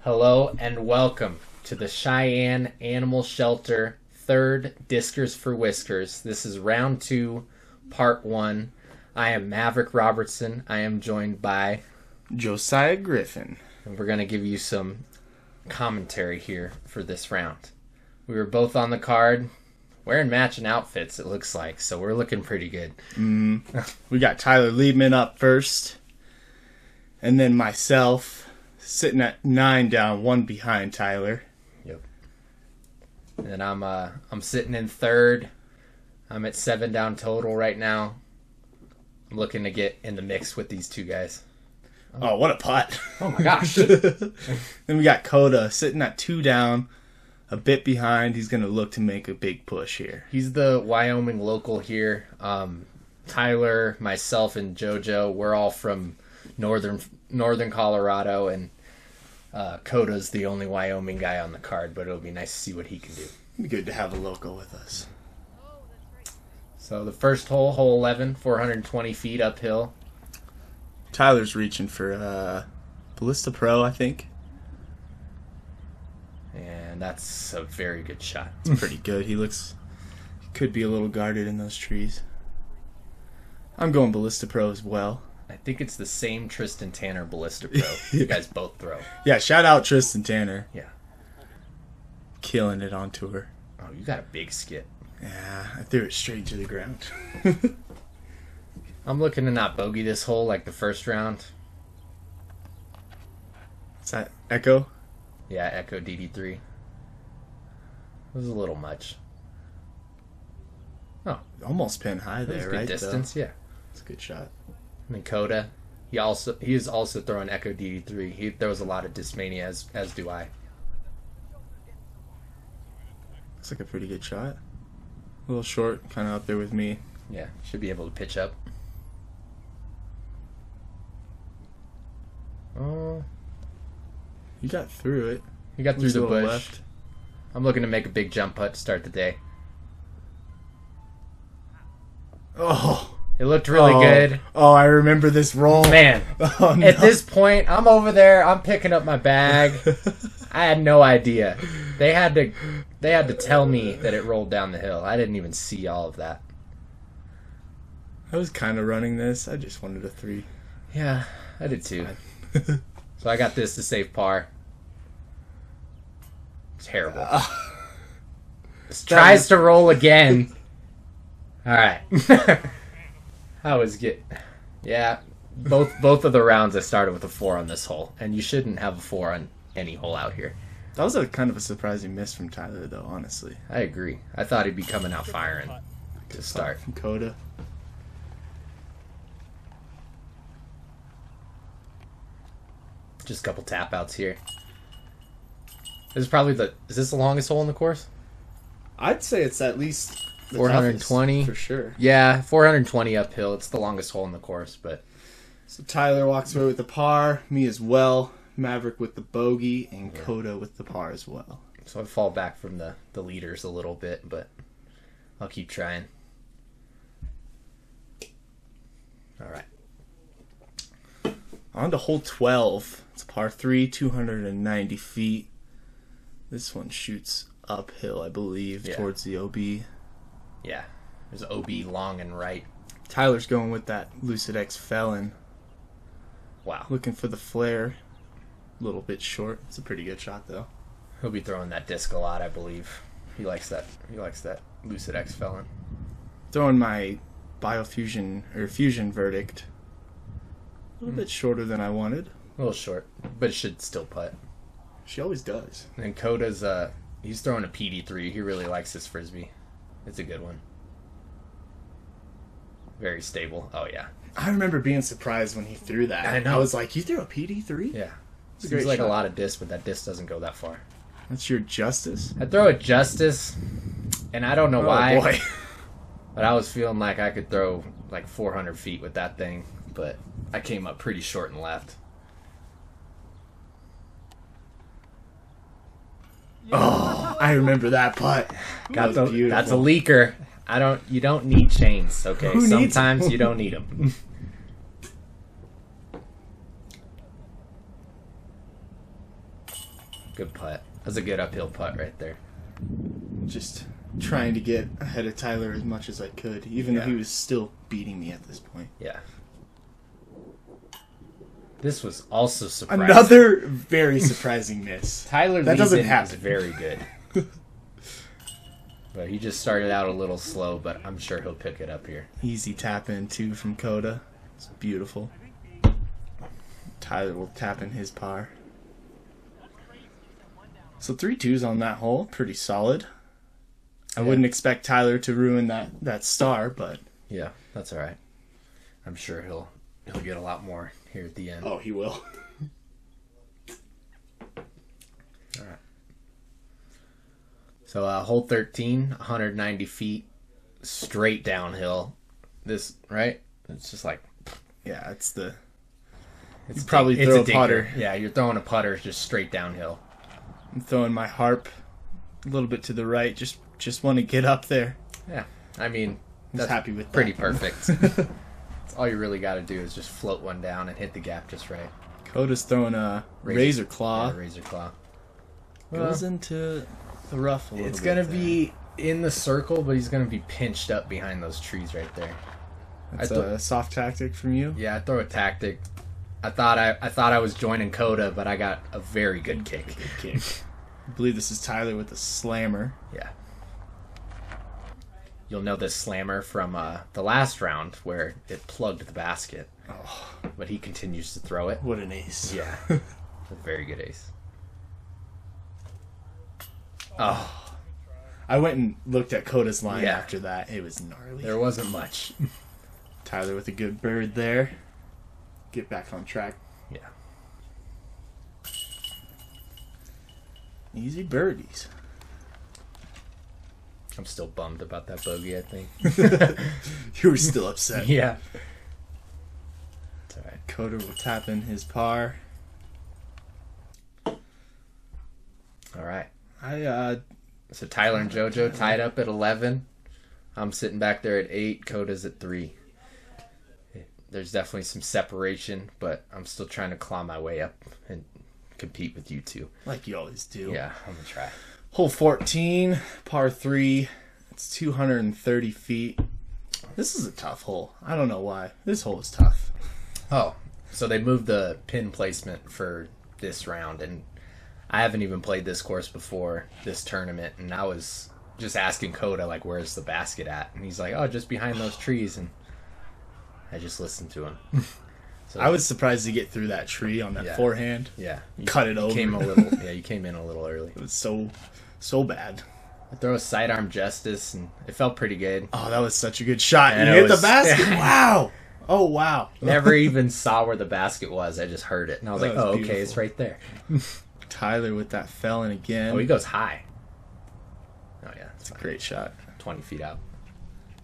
Hello and welcome to the Cheyenne Animal Shelter 3rd Discers for Whiskers. This is round 2, part 1. I am Maverick Robertson. I am joined by Josiah Griffin. And we're going to give you some commentary here for this round. We were both on the card, wearing matching outfits, it looks like, so we're looking pretty good. We got Tyler Liebman up first, and then myself sitting at 9 down, 1 behind Tyler. Yep. And then I'm sitting in 3rd. I'm at 7 down total right now. I'm looking to get in the mix with these two guys. Oh, what a putt. Oh my gosh. Then we got Coda sitting at 2 down, a bit behind. He's going to look to make a big push here. He's the Wyoming local here. Tyler, myself, and JoJo, we're all from northern Colorado, and Coda's the only Wyoming guy on the card, but it'll be nice to see what he can do. It'd be good to have a local with us. So the first hole, hole 11, 420 feet uphill. Tyler's reaching for Ballista Pro, I think. And that's a very good shot. It's pretty good. He could be a little guarded in those trees. I'm going Ballista Pro as well. I think it's the same Tristan Tanner Ballista Pro. You guys both throw. Yeah, shout out Tristan Tanner. Yeah. Killing it on tour. Oh, you got a big skip. Yeah, I threw it straight to the ground. I'm looking to not bogey this hole like the first round. Is that Echo? Yeah, Echo DD3. It was a little much. Oh, Almost pin high that was there, good right? distance, yeah. It's a good shot. And then Coda, he is also throwing Echo DD3. He throws a lot of Discmania, as do I. Looks like a pretty good shot. A little short, kind of up there with me. Yeah, should be able to pitch up. Oh, You got through it. he got through Just a the little bush. left. I'm looking to make a big jump putt to start the day. Oh, It looked really good. Oh, I remember this roll. Man, Oh, no. at this point, I'm over there. I'm picking up my bag. I had no idea. They had to tell me that it rolled down the hill. I didn't even see all of that. I was kind of running this. I just wanted a 3. Yeah, I did too. So I got this to save par. Terrible. Tries to roll again. All right. I was yeah. Both of the rounds I started with a 4 on this hole, and you shouldn't have a 4 on any hole out here. That was a kind of a surprising miss from Tyler, though. Honestly, I agree. I thought he'd be coming out firing to start. From Coda. Just a couple tap outs here. This is probably is this the longest hole in the course? I'd say it's at least the 420 toughest, for sure. Yeah, 420 uphill. It's the longest hole in the course, but So Tyler walks away with the par, me as well, Maverick with the bogey, and Coda with the par as well. so I fall back from the leaders a little bit, but I'll keep trying. All right. On to hole 12. It's a par 3, 290 feet. This one shoots uphill, I believe, Yeah. towards the OB. Yeah, there's OB long and right. Tyler's going with that Lucid X Felon. Wow. Looking for the flare. A little bit short. It's a pretty good shot, though. He'll be throwing that disc a lot, I believe. He likes that Lucid X Felon. Throwing my Biofusion, or Fusion verdict. A little bit shorter than I wanted. A little short, but it should still putt. She always does. And Coda's he's throwing a PD3. He really likes this frisbee. It's a good one. Very stable. Oh yeah. I remember being surprised when he threw that. I know. I was like, you threw a PD3? Yeah. It's a Seems great like shot. a lot of disc, but that disc doesn't go that far. That's your justice? I throw a Justice, and I don't know why, Oh, boy. but I was feeling like I could throw like 400 feet with that thing, but I came up pretty short and left. Oh, I remember that putt. Got That was beautiful. That's a leaker. You don't need chains, okay? Who needs Sometimes them? you don't need them. Good putt. That's a good uphill putt right there. Just trying to get ahead of Tyler as much as I could, even though he was still beating me at this point. Yeah. This was also surprising. Another very surprising miss. Tyler that doesn't Liebman happen. is very good. But he just started out a little slow, but I'm sure he'll pick it up here. Easy tap in, too, from Coda. It's beautiful. Tyler will tap in his par. So 3-2s on that hole. Pretty solid. I wouldn't expect Tyler to ruin that star, but... Yeah, that's all right. I'm sure he'll get a lot more here at the end. Oh, he will. All right. So hole 13, 190 feet, straight downhill. This, right? It's just like... Yeah, it's the... It's probably throw a putter. Yeah, you're throwing a putter just straight downhill. I'm throwing my harp a little bit to the right. Just want to get up there. Yeah, I mean... That's happy with pretty that. Perfect. All you really got to do is just float one down and hit the gap just right. Coda's throwing a razor claw. Yeah, razor claw. Goes into the rough a little bit. It's going to be in the circle, but he's going to be pinched up behind those trees right there. That's a soft tactic from you? Yeah, I throw a tactic. I thought I was joining Coda, but I got a very good kick. I believe this is Tyler with the slammer. Yeah. You'll know this slammer from the last round where it plugged the basket. Oh. But he continues to throw it. What an ace. Yeah. A very good ace. Oh. I went and looked at Coda's line after that. It was gnarly. There wasn't much. Tyler with a good bird there. Get back on track. Yeah. Easy birdies. I'm still bummed about that bogey, I think. You were still upset. Yeah. It's all right. Coda will tap in his par. All right. So Tyler and JoJo tied up at 11. I'm sitting back there at 8. Coda's at 3. There's definitely some separation, but I'm still trying to claw my way up and compete with you two. Like you always do. Yeah, I'm going to try. Hole 14, par 3. It's 230 feet. This is a tough hole. I don't know why. This hole is tough. Oh, so they moved the pin placement for this round, and I haven't even played this course before this tournament, and I was just asking Coda, like, where's the basket at? And he's like, oh, just behind those trees, and I just listened to him. So I was surprised to get through that tree on that forehand. Yeah. Cut it over. You came in a little early. It was so bad. I throw a sidearm justice, and it felt pretty good. Oh, that was such a good shot. And you hit the basket. Wow. Oh, wow. Never even saw where the basket was. I just heard it. And I was like, oh, beautiful. okay, it's right there. Tyler with that felon again. Oh, he goes high. Oh, yeah. It's a great shot. 20 feet out.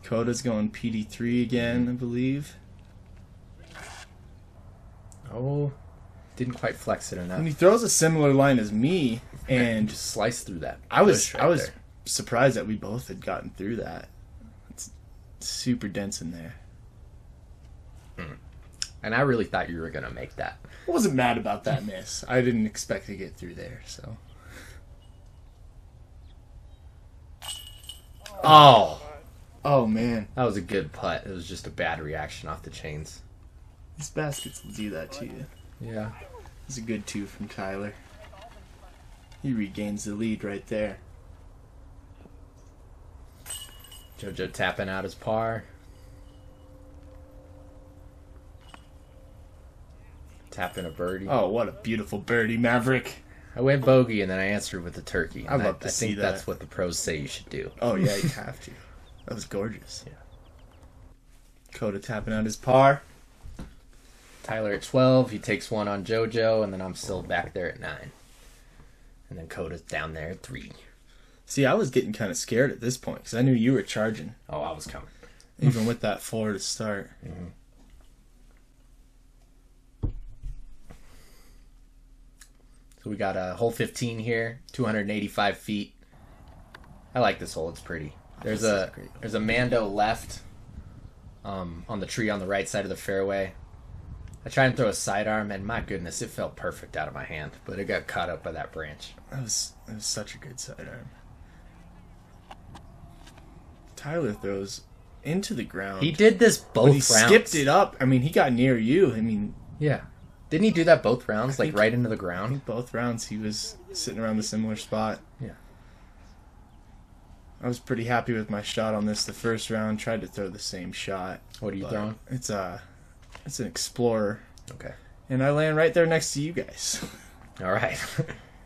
Coda's going PD3 again, I believe. Oh, didn't quite flex it enough. And he throws a similar line as me, and just sliced through that. I was there. surprised that we both had gotten through that. It's super dense in there. And I really thought you were going to make that. I wasn't mad about that miss. I didn't expect to get through there, so. Oh, man. That was a good putt. It was just a bad reaction off the chains. These baskets will do that to you. Yeah. It's a good 2 from Tyler. He regains the lead right there. JoJo tapping out his par. Tapping a birdie. Oh, what a beautiful birdie, Maverick. I went bogey and then I answered with a turkey. I love to see think that. That's what the pros say you should do. Oh, yeah, you have to. That was gorgeous. Yeah. Coda tapping out his par. Tyler at 12. He takes one on JoJo, and then I'm still back there at 9. And then Coda's down there at 3. See, I was getting kind of scared at this point because I knew you were charging. Oh, I was coming. Even with that 4 to start. Mm-hmm. So we got a hole 15 here, 285 feet. I like this hole. It's pretty. There's a Mando left on the tree on the right side of the fairway. I tried and throw a sidearm, and my goodness, it felt perfect out of my hand, but it got caught up by that branch. That was such a good sidearm. Tyler throws into the ground. He did this both rounds. He skipped it up. I mean, he got near you. I mean... Yeah. Didn't he do that both rounds, like right into the I ground? think both rounds he was sitting around the similar spot. Yeah. I was pretty happy with my shot on this the first round. Tried to throw the same shot. What are you throwing? It's an Explorer. Okay. And I land right there next to you guys. All right.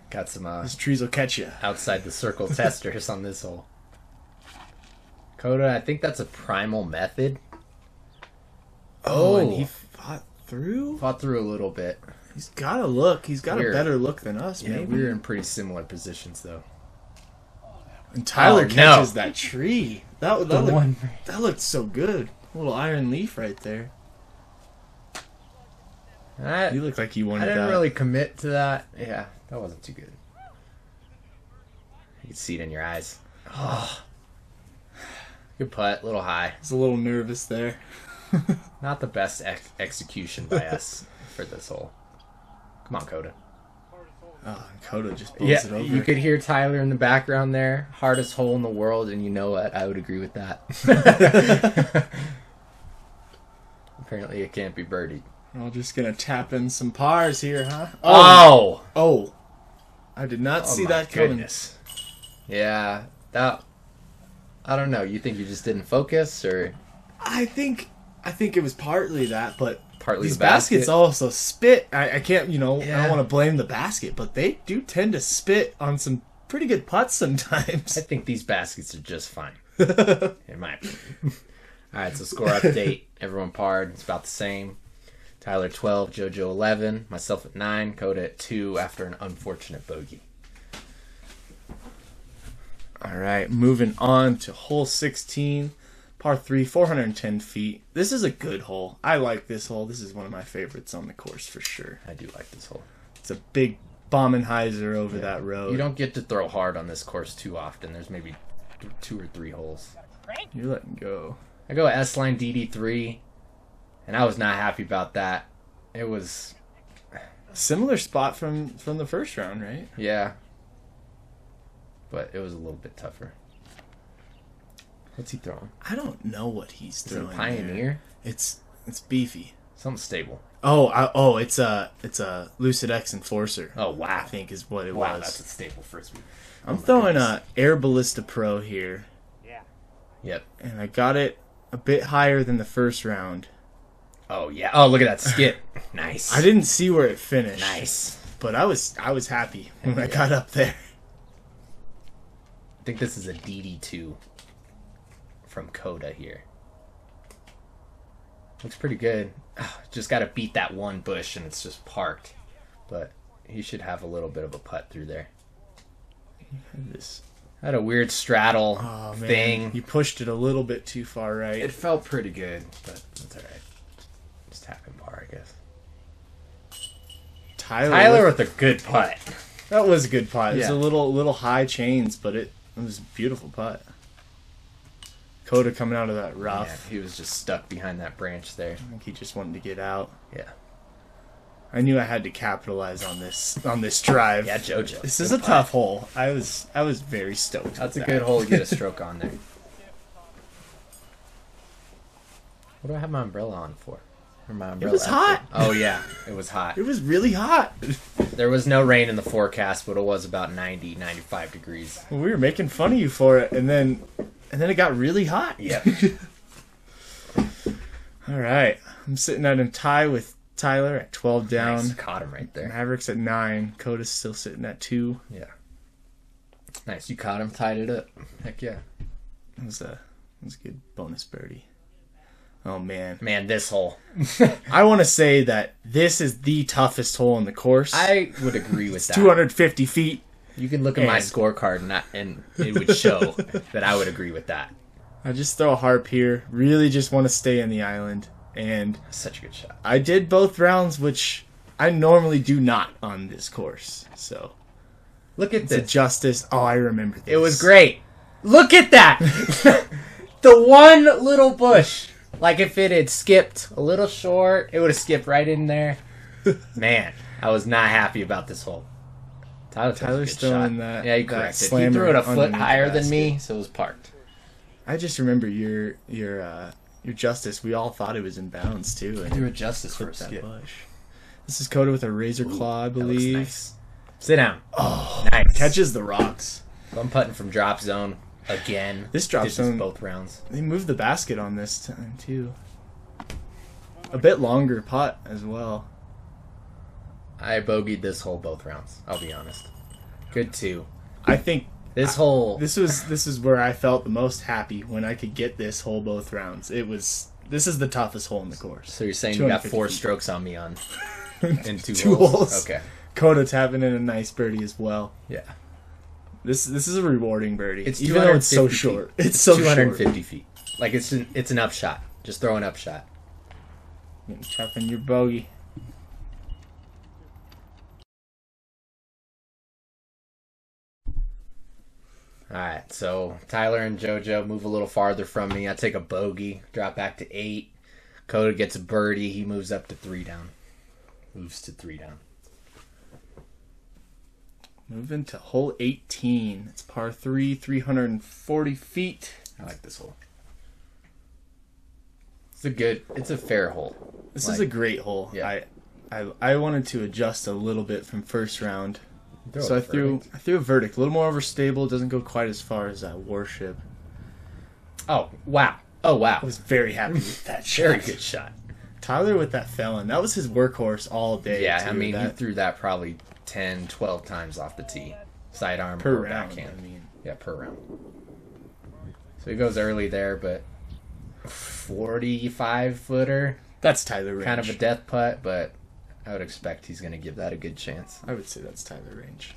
Got some These trees will catch you. outside the circle testers on this hole. Coda, I think that's a primal method. Oh, and he fought through? Fought through a little bit. He's got a look. He's got We're- a better look than us, Yeah, maybe. we're in pretty similar positions, though. And Tyler Oh, no. catches that tree. That looked, one. that looked so good. A little iron leaf right there. You look like you I wanted didn't that. really commit to that. Yeah, that wasn't too good. You can see it in your eyes. Oh. Good putt, a little high. I was a little nervous there. Not the best execution by us for this hole. Come on, Coda. Oh, and Coda just blows Yeah, it over. you could hear Tyler in the background there. Hardest hole in the world, and you know what? I would agree with that. Apparently, it can't be birdied. We're just gonna tap in some pars here, huh? Oh! Oh! I did not see my that coming. goodness. Yeah, that... I don't know. You think you just didn't focus, or I think it was partly that, but partly these the basket? baskets also spit. I can't, I Yeah. don't want to blame the basket, but they do tend to spit on some pretty good putts sometimes. I think these baskets are just fine, in my opinion. All right, so score update. Everyone parred. It's about the same. Tyler 12, JoJo 11, myself at 9, Coda at 2 after an unfortunate bogey. All right, moving on to hole 16, par 3, 410 feet. This is a good hole. I like this hole. This is one of my favorites on the course for sure. I do like this hole. It's a big Bommenheiser over that road. You don't get to throw hard on this course too often. There's maybe 2 or 3 holes. You're letting go. I go S-line DD3, and I was not happy about that. It was, Similar spot from the first round, right? yeah. But it was a little bit tougher. What's he throwing? I don't know what he's Is it a throwing. Pioneer? There. It's beefy. Something stable. It's a Lucid X Enforcer. Oh, wow. I think is what it Wow, was. that's a stable frisbee. I'm throwing a Air Ballista Pro here, Yep. and I got it a bit higher than the first round. Oh, yeah. Oh, look at that skip. Nice. I didn't see where it finished. Nice. But I was happy when I got up there. I think this is a DD2 from Coda here. Looks pretty good. Just got to beat that one bush and it's just parked. But he should have a little bit of a putt through there. This Had a weird straddle thing. You pushed it a little bit too far right. It felt pretty good, but that's all right. Just tapping par, I guess. Tyler with a good putt. That was a good putt. It's Yeah. a little high chains, but it was a beautiful putt. Coda coming out of that rough. Yeah, he was just stuck behind that branch there. I think he just wanted to get out. Yeah. I knew I had to capitalize on this drive. Yeah, JoJo. This is a tough hole. I was very stoked. That's a with good that. hole to get a stroke on there. What do I have my umbrella on for? Or my umbrella was hot. Oh, yeah. It was hot. It was really hot. There was no rain in the forecast, but it was about 90, 95 degrees. We were making fun of you for it, and then it got really hot. Yep. All right, I'm sitting at a tie with Tyler at 12 down. Nice. Caught him right there. Maverick's at 9. Coda's still sitting at 2. Yeah. Nice. You caught him, tied it up. Heck yeah. It was a good bonus birdie. Oh, man. Man, this hole. I want to say that this is the toughest hole in the course. I would agree with that. 250 feet. You can look at my And- scorecard and it would show that I would agree with that. I just throw a harp here. Really just want to stay in the island. And Such a good shot. I did both rounds, which I normally do not on this course. So Look at it's a this. justice. Oh, I remember this. It was great. Look at that. The one little bush. Like if it had skipped a little short, it would have skipped right in there. Man, I was not happy about this hole. Tyler's still in that. Yeah, he corrected. He threw it a foot higher than me, so it was parked. I just remember your Justice. We all thought it was in bounds too. I threw a Justice for a skip. Bush. This is Coda with a razor claw, I believe. Nice. Sit down. Oh, nice. Catches the rocks. So I'm putting from drop zone again. This drop zone, both rounds. They moved the basket on this time too. A bit longer putt as well. I bogeyed this hole both rounds. I'll be honest. Good too. I think this hole. This is where I felt the most happy when I could get this hole both rounds. This is the toughest hole in the course. So you're saying you got 4 strokes on me on in two holes. Okay. Coda tapping in a nice birdie as well. Yeah. This is a rewarding birdie. It's even though it's so short. It's so 250 feet. Like it's an upshot. Just throw an upshot. Tapping your bogey. Alright, so Tyler and JoJo move a little farther from me. I take a bogey, drop back to 8. Coda gets a birdie. He moves up to 3 down. Moves to 3 down. Moving to hole 18. It's par 3, 340 feet. I like this hole. It's a fair hole. This is a great hole. Yeah. I wanted to adjust a little bit from first round. So I threw a verdict, a little more overstable. It doesn't go quite as far as that Warship. Oh wow! I was very happy with that shot. Very good shot. Tyler with that felon. That was his workhorse all day. Yeah, too. I mean, he threw that probably 10, 12 times off the tee, sidearm per or round. backhand. I mean, yeah, per round. So he goes early there, but 45-footer. That's Tyler range. Kind of a death putt, but I would expect he's going to give that a good chance. I would say that's Tyler range.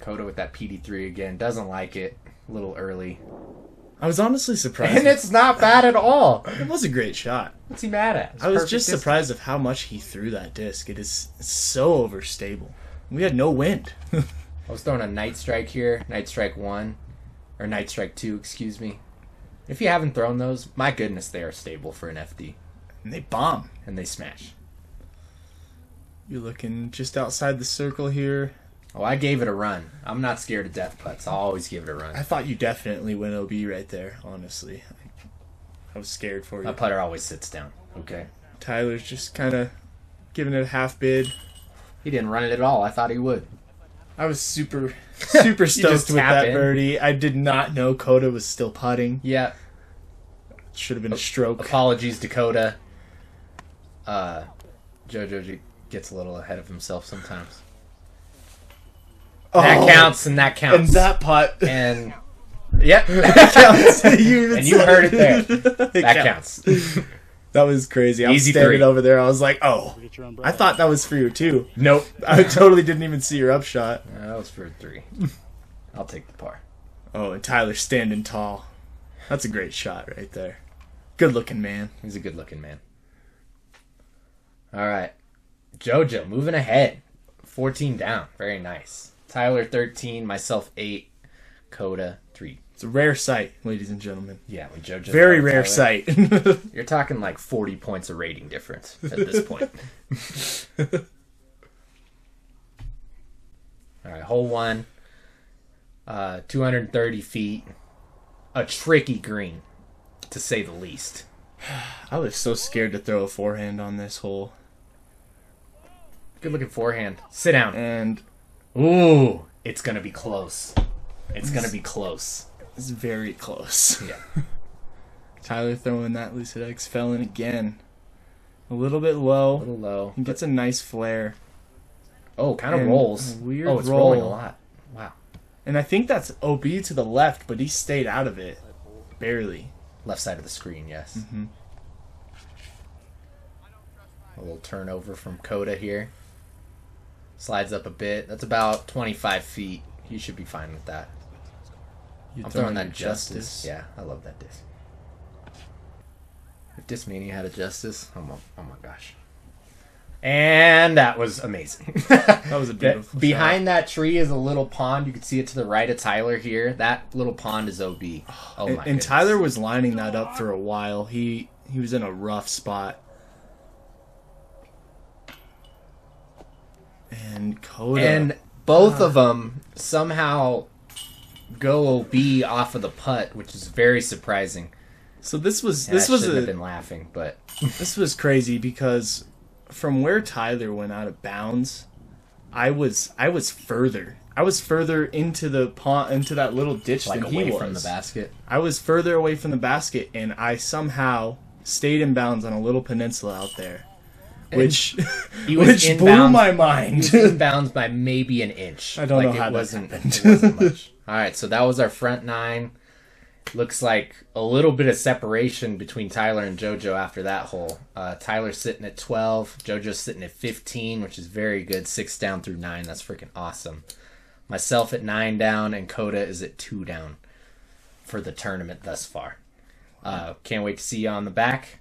Coda with that PD3 again. Doesn't like it. A little early. I was honestly surprised. And it's not bad at all. It was a great shot. What's he mad at? I was just surprised of how much he threw that disc. It's so overstable. We had no wind. I was throwing a night strike here. Night strike 1. Or night strike 2, excuse me. If you haven't thrown those, my goodness, they are stable for an FD. And they bomb. And they smash. You're looking just outside the circle here. Oh, I gave it a run. I'm not scared of death putts. I'll always give it a run. I thought you definitely went OB right there, honestly. I was scared for you. My putter always sits down. Okay. Tyler's just kind of giving it a half bid. He didn't run it at all. I thought he would. I was super stoked with that birdie. I did not know Coda was still putting. Yeah. Should have been a stroke. Apologies to Coda. JoJo gets a little ahead of himself sometimes. That counts, and that counts. And that putt. And, yep, that counts. You heard it there. That counts. That was crazy. I was Easy standing 3. over there. I was like, oh. I thought that was for you, too. Nope. I totally didn't even see your upshot. That was for 3. I'll take the par. Oh, and Tyler standing tall. That's a great shot right there. Good-looking man. He's a good-looking man. All right. JoJo moving ahead. 14 down. Very nice. Tyler 13, myself 8, Coda 3. It's a rare sight, ladies and gentlemen. Yeah, when JoJo. Very rare sight. You're talking like 40 points of rating difference at this point. All right, hole 1, 230 feet, a tricky green, to say the least. I was so scared to throw a forehand on this hole. Good looking forehand. Sit down. And ooh, it's gonna be close. It's gonna be close. It's very close. Yeah. Tyler throwing that Lucid X felon again. A little bit low. A little low. He gets a nice flare. Oh, kind of rolls. Weird it's roll. rolling a lot. Wow. And I think that's OB to the left, but he stayed out of it. Barely. Left side of the screen, yes. Mm-hmm. A little turnover from Coda here. Slides up a bit. That's about 25 feet. He should be fine with that. I'm throwing that Justice. Yeah, I love that disc. If Discmania had a Justice, oh my gosh. And that was amazing. That was a beautiful Behind that tree is a little pond. You can see it to the right of Tyler here. That little pond is OB. Oh my And Tyler was lining that up for a while. He He was in a rough spot. And Coda. And both of them somehow go OB off of the putt, which is very surprising. So this was have been laughing, but this was crazy because from where Tyler went out of bounds, I was further. I was further into the pond, into that little ditch like than he away was. from the basket. I was further away from the basket, and I somehow stayed in bounds on a little peninsula out there, which blew my mind. He was in bounds by maybe an inch. I don't know how that happened. It wasn't much. All right, so that was our front nine. Looks like a little bit of separation between Tyler and JoJo after that hole. Tyler's sitting at 12. JoJo's sitting at 15, which is very good. 6 down through 9. That's freaking awesome. Myself at 9 down, and Coda is at 2 down for the tournament thus far. Can't wait to see you on the back.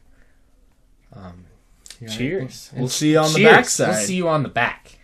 Cheers. We'll see you on the backside. We'll see you on the back.